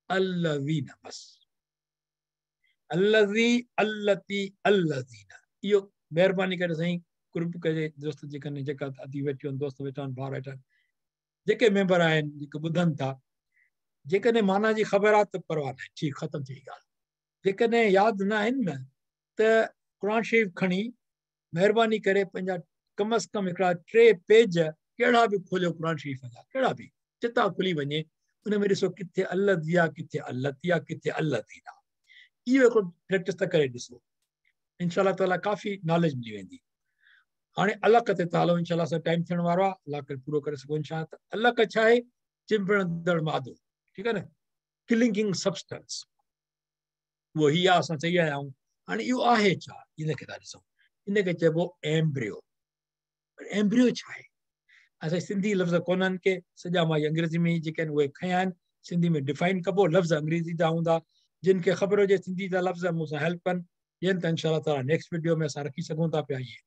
अलज़ीन बस अलज़ीन इहो महिरबानी करे साईं ग्रुप कजे दोस्त जेका अधी वेठी आहिनि दोस्त वेठा आहिनि भाउ वेठा आहिनि जेके मेंबर आहिनि जेके ॿुधनि था जेकॾहिं माना जी ख़बर आहे त परवाह न ठीकु ख़तमु थी ॻाल्हि जेकॾहिं यादि न आहिनि न त क़ुर शरीफ़ खणी महिरबानी करे पंहिंजा कम अज़ कम हिकिड़ा 3 पेज कहिड़ा बि खोलियो क़ुर शरीफ़ जा कहिड़ा बि चिता खुली वञे उन में ॾिसो किथे अलज़ी आहे किथे अलती आहे किथे अलज़ीन आहे इहो हिकिड़ो प्रैक्टिस त करे ॾिसो इंशाअल्लाह ताला काफ़ी नॉलेज मिली वेंदी हाणे अलॻ ते था हलूं इंशाअल्लाह सां टाइम थियण वारो आहे अलाह करे पूरो करे सघूं इंशाअल्लाह त अलॻ छा आहे चिंबड़ंदड़ मादो ठीकु आहे न किलिंगिंग सब्सटेंस उहो ही आहे असां चई आया आहियूं हाणे इहो आहे छा इनखे था ॾिसूं इनखे चइबो एम्ब्रियो एम्ब्रियो छा आहे असां सिंधी लफ़्ज़ कोन्हनि के सॼा मां अंग्रेज़ी में जेके आहिनि उहे खयां आहिनि सिंधी में डिफाइन कबो लफ़्ज़ अंग्रेज़ी जा हूंदा जिन खे ख़बर हुजे सिंधी जा लफ़्ज़ मूंसां हेल्प कनि ॾियनि त इंशाअल्लाह ताला नेक्स्ट वीडियो में असां रखी सघूं था पिया इहे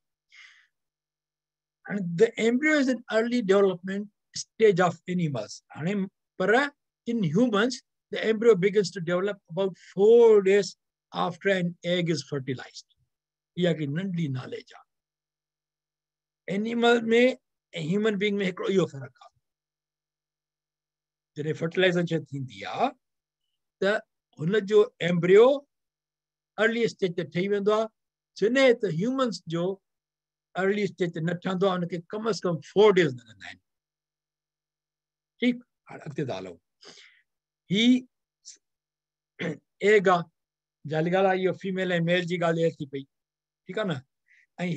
And the embryo is an early development stage of animals. But in humans, the embryo begins to develop about 4 days after an egg is fertilized. यह की नंढी knowledge आहे. Animal में human being में हिकिड़ो इहो फ़र्क़ु आहे. जॾहिं fertilization थींदी आहे त हुन जो embryo early stage ते ठही वेंदो आहे जॾहिं त humans जो early stage ते न ठहंदो आहे उनखे कम से कम 4 days लॻंदा आहिनि ठीकु हाणे अॻिते था हलूं ही एग आहे जाली ॻाल्हि आहे इहो फीमेल ऐं मेल जी ॻाल्हि थी पई ठीकु आहे न ऐं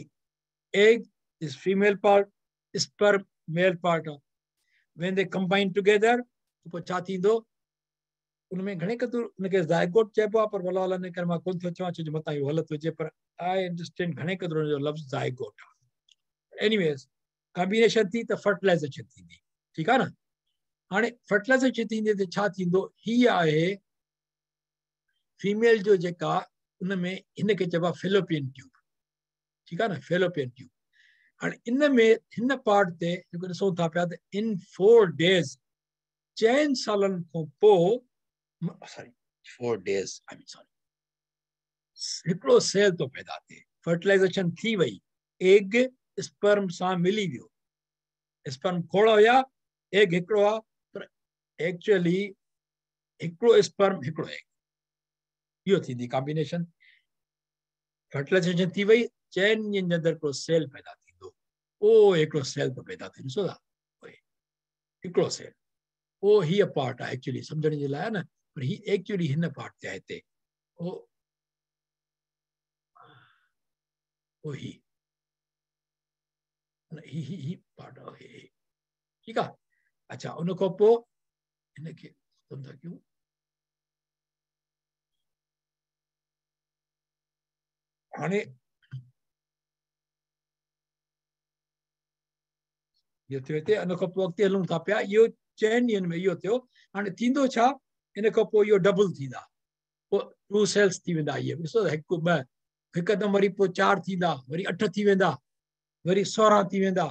egg is female part sperm male part आहे when they combine together पोइ छा थींदो उनमें घणे क़दुरु उनखे ज़ायगोट चइबो आहे पर भला इन करे मां कोन थो चवां छो जो मथां इहो ग़लति हुजे पर आई अंडरस्टैंड घणे क़दुरु हुनजो लफ़्ज़ ज़ायगोट आहे एनीवेज़ कॉम्बिनेशन थी त फर्टिलाइज़ेशन थींदी ठीकु आहे न हाणे फर्टिलाइज़ेशन थींदी त छा थींदो हीअ आहे फीमेल जो जेका उनमें हिनखे चइबो आहे फेलोपियन ट्यूब ठीकु आहे न फेलोपियन ट्यूब हाणे इन में हिन पार्ट ते जेको ॾिसूं था पिया त इन 4 days 4 सालनि खां पोइ sorry 4 days I mean sorry हिकिड़ो सेल तो पैदा थिए फर्टिलाइज़ेशन थी वई एग स्पर्म सां मिली वियो स्पर्म खोड़ हुया एग हिकिड़ो आहे पर एक्चुअली हिकिड़ो स्पर्म हिकिड़ो एग इहो थींदी कॉम्बिनेशन फर्टिलाइज़ेशन थी वई 4 ॾींहंनि जे अंदरि हिकिड़ो सेल पैदा थींदो ओ हिकिड़ो सेल तो पैदा थिए ॾिसो था हिकिड़ो सेल ओ हीअ पार्ट आहे एक्चुअली सम्झण जे लाइ न पर ही एक्चुअली हिन पार्ट ते आहे हिते ओ ही पार्ट आहे ठीकु आहे अच्छा उन खां पोइ हिनखे ख़तमु था कयूं हाणे इहो थियो हिते उन खां पोइ अॻिते हलूं था पिया इहो 4 ॾींहंनि में इहो थियो हाणे थींदो छा इन खां पोइ इहो डबल थींदा पोइ 2 सेल्स थी वेंदा इहे ॾिसो हिकु ॿ हिकदमि वरी पोइ 4 थींदा वरी 8 थी वेंदा वरी 16 थी वेंदा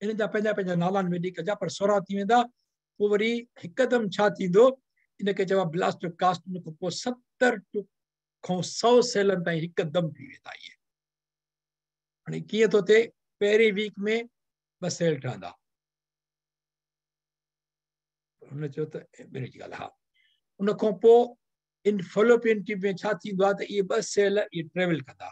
इन जा पंहिंजा पंहिंजा नाला मेडिकल जा पर 16 थी वेंदा पोइ वरी हिकदमि छा थींदो इनखे चइबो आहे ब्लास्टोकास्ट उन खां पोइ 70 खां 100 सेलनि ताईं हिकदमि थी वेंदा इहे हाणे कीअं थो थिए पहिरीं वीक में 2 सेल ठहंदा हुन चयो त ॿिन्ही जी ॻाल्हि हा उन खां पोइ इन फेलोपियन ट्यूब में छा थींदो आहे त इहे 2 सेल इहे ट्रेवल कंदा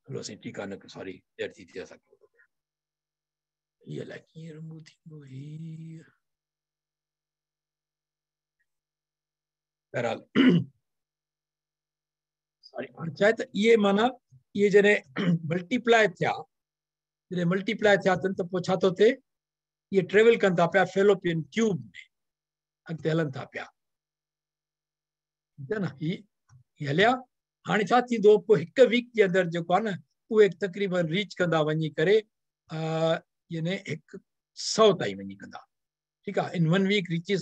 हलो साईं ठीकु आहे न सॉरी देर थी असांखे ये अलाए कीअं रिमूव थींदो हीअ बहरहाल सॉरी हाणे छा आहे त इहे माना इहे जॾहिं मल्टीप्लाए थिया अथनि त पोइ छा थो थिए इहे ट्रेवल कनि था पिया फेलोपियन ट्यूब में अॻिते हलनि था पिया ठीकु आहे न ही हलिया हाणे छा थींदो पोइ 1 वीक जे अंदरि जेको आहे न उहे तक़रीबन रीच कंदा वञी करे यानी 100 ताईं वञी कंदा ठीकु आहे इन 1 वीक रीचिस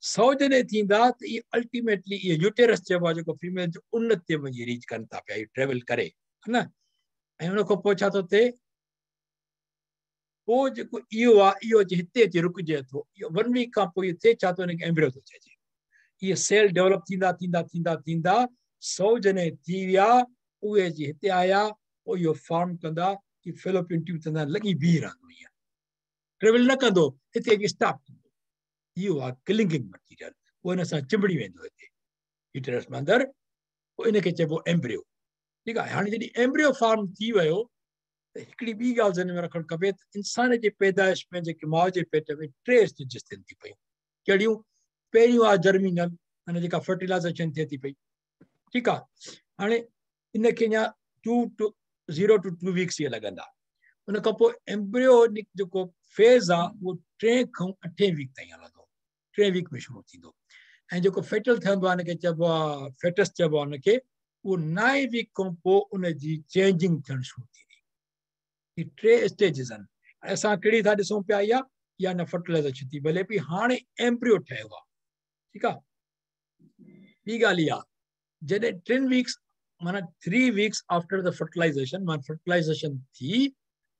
100 जॾहिं थींदा त इहे अल्टीमेटली इहे यूटेरस चइबो आहे जेको फीमेल जो उन ते वञी रीच कनि था पिया इहे ट्रेवल करे है न ऐं हुन खां पोइ छा थो थिए पोइ जेको इहो आहे इहो हिते अची रुकिजे थो इहो 1 वीक खां पोइ इहो थिए छा थो हिनखे एम्ब्रियो थो चइजे इहे सेल डेवलप थींदा थींदा थींदा थींदा 100 जॾहिं थी विया उहे जी हिते आया पोइ इहो फॉर्म कंदा कि फेलोपियन ट्यूब चवंदा लॻी बीह रहंदो ईअं ट्रेवल न कंदो हिते अची स्टॉप थींदो इहो आहे क्लिंगिंग मटीरियल उहो हिन सां चिंबड़ी वेंदो हिते यूटेरस में अंदरि पोइ इनखे चइबो एम्ब्रियो ठीकु आहे हाणे जॾहिं एम्ब्रियो फॉर्म थी वियो त हिकिड़ी ॿी ॻाल्हि ज़हन में रखणु खपे त इंसान जे पैदाइश में जेके माउ जे पेट में 3 स्टेजिस थियनि थी पयूं कहिड़ियूं पहिरियों आहे जर्मिनल माना जेका फर्टिलाइज़ेशन थिए थी पई ठीकु आहे हाणे इनखे अञा 0 to 2 weeks ये लॻंदा उन खां पोइ एम्ब्रियोनिक जेको फेज़ आहे उहो 3 खां 8 वीक ताईं हलंदो 3 वीक में शुरू थींदो ऐं जेको फेटल थींदो आहे हिनखे चइबो आहे फेटस चइबो आहे हुनखे उहो 9 वीक खां पोइ उनजी चेंजिंग थियणु शुरू थींदी ही 3 स्टेजिस आहिनि असां कहिड़ी था ॾिसूं पिया या न फर्टिलाइज़ेशन थी भले बि हाणे एम्ब्रियो ठहियो आहे ठीकु आहे ॿी ॻाल्हि इहा जॾहिं 3 वीक्स माना 3 वीक्स आफ्टर द फर्टिलाइज़ेशन माना फर्टिलाइज़ेशन थी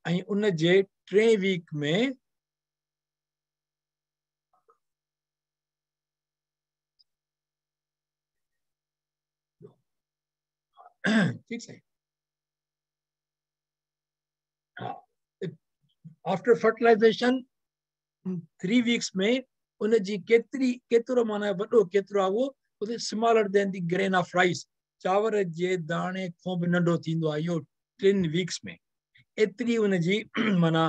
ऐं उन जे 3 वीक में ठीक है आफ्टर फर्टिलाइजेशन 3 वीक्स में उन जी केतिरो माना वॾो केतिरो आहे उहो smaller than the grain of rice चांवर जे दाणे खां बि नंढो थींदो आहे इहो 3 वीक्स में एतिरी उन जी माना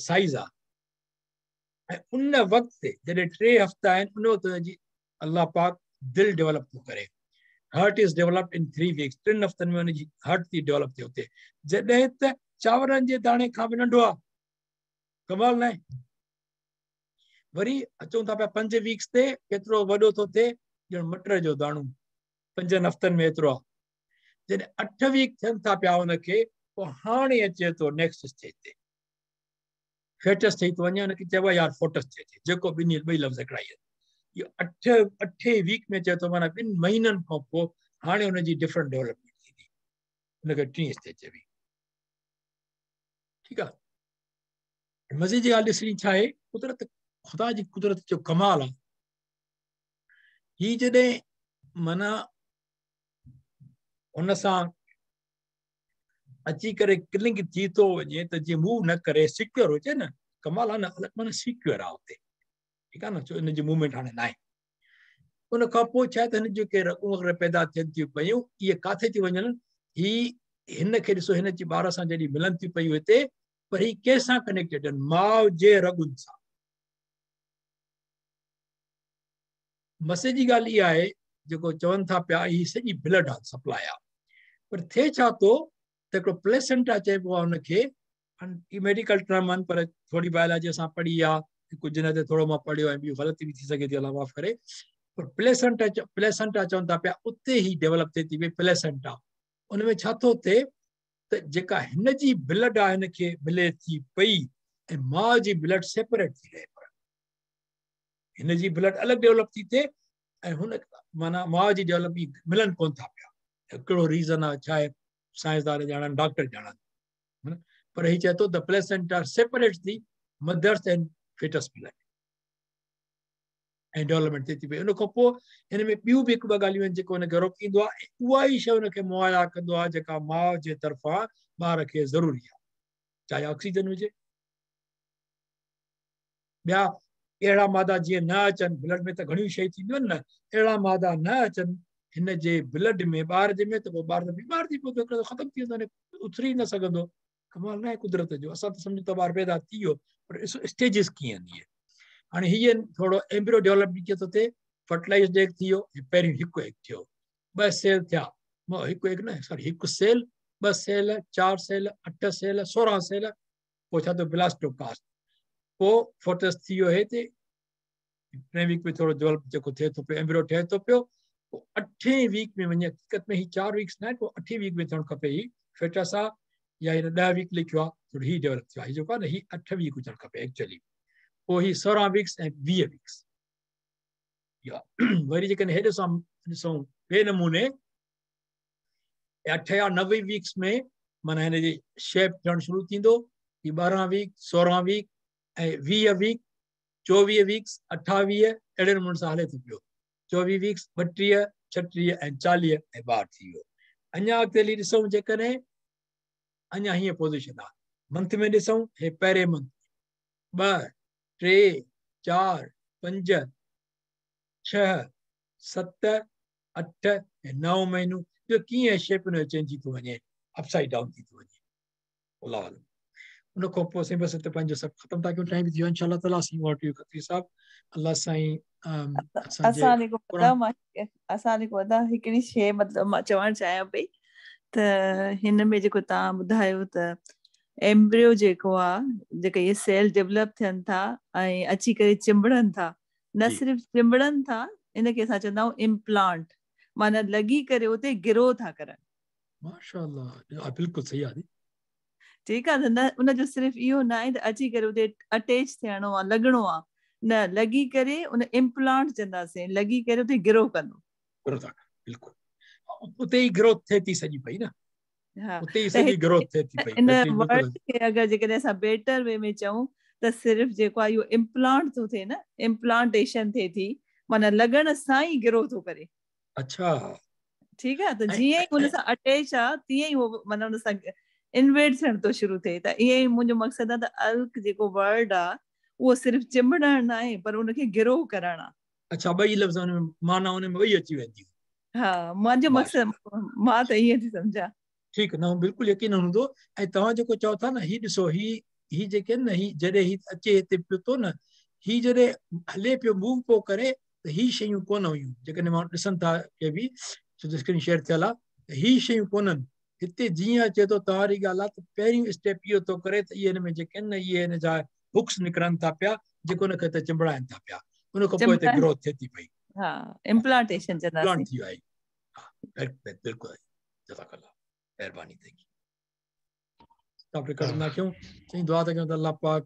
साइज़ आहे ऐं उन वक़्त ते जॾहिं 3 हफ़्ता आहिनि उन वक़्त जी अल्लाह पाक दिलि डेवलप थो करे heart is developed in 3 weeks 3 हफ़्तनि में उनजी हार्ट थी डेवलप थिए उते जॾहिं त चांवरनि जे दाणे खां बि नंढो आहे कमाल न आहे वरी अचूं था पिया 5 वीक्स ते केतिरो वॾो थो थिए ॼण मटर जो दाणो 5 हफ़्तनि में एतिरो आहे जॾहिं 8 वीक थियनि था पिया हुनखे पोइ हाणे अचे थो नेक्स्ट स्टेज ते फेटस ठही थो वञे हुनखे चइबो आहे यार फोटस थिए थी जेको ॿई लफ़्ज़ हिकिड़ा ई आहिनि इहो 8 वीक में चए थो माना 2 महीननि खां पोइ हाणे हुनजी डिफरेंट डेवलपमेंट थींदी हुनखे 3 स्टेज चइबी ठीकु आहे मज़े जी ॻाल्हि ॾिसणी छा आहे कुदरत ख़ुदा जी कुदरत जो कमाल आहे ही जॾहिं माना हुन सां अची करे किलिंग थी थो वञे त जीअं मूव न करे सिक्योर हुजे न कमाल आहे न अलॻि माना सिक्योर आहे हुते ठीकु आहे न छो हिन जी मूवमेंट हाणे न आहे उन खां पोइ छा आहे त हिन जेके रगूं वग़ैरह पैदा थियनि थियूं पियूं इहे किथे थी वञनि हिन खे ॾिसो हिन जी ॿार सां जॾहिं मिलनि थियूं पियूं हिते पर ही कंहिंसां कनेक्टेड आहिनि माउ जे रगुनि सां मसे जी ॻाल्हि इहा आहे जेको चवनि था पिया ही सॼी ब्लड आहे सप्लाई आहे पर थिए छा थो त हिकिड़ो प्लेसेंटा चइबो आहे हुनखे मेडिकल टर्म आहिनि पर थोरी बायोलॉजी असां पढ़ी आहे कुझु न ते थोरो मां पढ़ियो ऐं ॿियूं ग़लती बि थी सघे थी अलाह माफ़ करे पर प्लेसेंटा चवनि था पिया उते ई डेवलप थिए थी भई प्लेसेंटा उनमें छा थो थिए त जेका हिन जी ब्लड आहे हिनखे मिले थी पई ऐं माउ जी ब्लड सेपरेट थी रहे पर हिन जी ब्लड अलॻि डेवलप थी थिए ऐं हुन माना माउ जी डेवलप मिलनि कोन था पिया हिकिड़ो रीज़न आहे छा आहे साइंसदान ॼाणनि डॉक्टर ॼाणनि पर ही चए थो द प्लेसेंटा सेपरेट थी मदर्स एंड फेटस ब्लड ऐं डेवलपमेंट थिए थी पई उन खां पोइ हिन में ॿियूं बि 1-2 ॻाल्हियूं आहिनि जेको हुनखे रोकींदो आहे उहा ई शइ हुनखे मुहैया कंदो आहे जेका माउ जे तरफ़ां ॿार खे ज़रूरी आहे चाहे ऑक्सीजन हुजे ॿिया अहिड़ा मादा जीअं न अचनि ब्लड में त घणियूं शयूं थींदियूं आहिनि न अहिड़ा मादा न अचनि हिन जे ब्लड में ॿार जे में त पोइ ॿार त बीमार थी पवंदो हिकिड़ो ख़तमु थी वेंदो उथरी न सघंदो कमाल न आहे कुदरत जो असां त सम्झूं त ॿार पैदा थी वियो पर स्टेजिस कीअं आहिनि इहे हाणे हीअ थोरो एम्ब्रियो डेवलप कीअं थो थिए फर्टिलाइज़्ड एग थी वियो पहिरियों हिकु एग थियो 2 सेल थिया हिकु एग न सॉरी हिकु cell 2 cell 4 cell 8 cell 16 cell पोइ छा थियो ब्लास्टोकास्ट पोइ फोटस थी वियो हिते 3 वीक में थोरो डेवलप जेको थिए थो पियो एम्ब्रियो ठहे थो पियो पोइ 8 वीक में वञे हक़ीक़त में ही 4 वीक्स न आहे पोइ 8 वीक में थियणु खपे ही फेटस आहे या हिन 10 वीक लिखियो आहे थोरो ही डेवलप थियो आहे जेको आहे न ही 8 वीक हुजणु खपे एक्चुअली पोइ ही 16 वीक्स ऐं 20 वीक्स वरी जेकॾहिं हेॾे सां ॾिसूं ॿिए नमूने 8 या 9 वीक्स में माना हिन जी शेप थियणु शुरू थींदो ही 12 वीक 16 वीक ऐं 20 वीक 24 वीक्स 28 अहिड़े नमूने सां हले थो पियो 24 वीक्स 32 36 ऐं 40 ऐं 12 थी वियो अञा अॻिते हली ॾिसूं जेकॾहिं अञा हीअं पोज़ीशन आहे मंथ में ॾिसूं हे पहिरें मंथ 2 3 4 5 6 7 8 ऐं 9 महीनूं जो कीअं शेप हुनजो चेंज थी थो वञे अपसाइड डाउन थी थो वञे अल्लाह आलम उन खां पोइ असीं बसि हिते पंहिंजो सभु ख़तमु था कयूं टाइम थी वियो इंशाअल्लाह ताला असीं वटि खत्री साहिब अल्लाह साईं असां जेको पता हिकिड़ी शइ मतिलबु मां चवणु चाहियां पई त हिन में जेको तव्हां ॿुधायो त एम्ब्रियो जेको आहे जेके इहे सेल डेवलप थियनि था ऐं अची करे चिंबड़नि था, न सिर्फ़ चिंबड़नि था, इनखे असां चवंदा आहियूं इम्प्लांट, माना लॻी करे उते गिरो था करनि। माशाअल्लाह, बिल्कुलु सही आहे। ठीकु आहे, न उनजो सिर्फ़ु इहो न आहे त अची करे उते अटैच थियणो आहे, लॻणो आहे, न लॻी करे उन इम्प्लांट चवंदासीं, लॻी करे उते गिरो कंदो। बिल्कुलु उते ई ग्रोथ थिए थी सॼी पई न। हा, उते ई सॼी ग्रोथ थिए थी पई। इन वर्ड खे अगरि जेकॾहिं असां बेटर वे में चऊं त सिर्फ़ु जेको आहे इहो इम्प्लांट थो थिए न, इम्प्लांटेशन थिए थी, माना लॻण सां ई गिरो थो करे। अच्छा, ठीकु आहे, त जीअं ई हुन सां अटैच आहे तीअं ई उहो माना हुन सां इन्वेट थियण थो शुरू थिए। त ईअं ई मुंहिंजो मक़सदु आहे त अल्क जेको वर्ड आहे उहो सिर्फ़ु चिंबड़ण न आहे, पर उनखे गिरो करणु आहे। अच्छा, ॿई लफ़्ज़ माना हुन में ॿई अची वेंदियूं। हा, मुंहिंजो मक़सदु, मां त ईअं थी सम्झां। ठीकु न, बिल्कुलु यकीन हूंदो। ऐं तव्हां जेको चओ था न, हीउ ॾिसो, ही जेके न, ही जॾहिं ही अचे हिते पियो थो न, ही जॾहिं हले पियो, मूव पियो करे, त ही शयूं कोन हुयूं। जेकॾहिं माण्हू ॾिसनि था के बि स्क्रीन शेयर थियल आहे, त ही शयूं कोन्हनि। हिते जीअं अचे थो, तव्हां वारी ॻाल्हि आहे त पहिरियों स्टेप इहो थो करे त इहे हिन में जेके आहिनि न, इहे हिन जा हुक्स निकिरनि था पिया, जेको हुनखे हिते चिंबड़ाइनि था पिया। उन खां पोइ हिते ग्रोथ थिए थी पई। हा, इम्प्लांटेशन चवंदासीं। थी वई। हा, बिल्कुलु, जज़ाकल्लाह, महिरबानी थी। तापरे करंदा क्यों चई दुआ त क्यों त अल्लाह पाक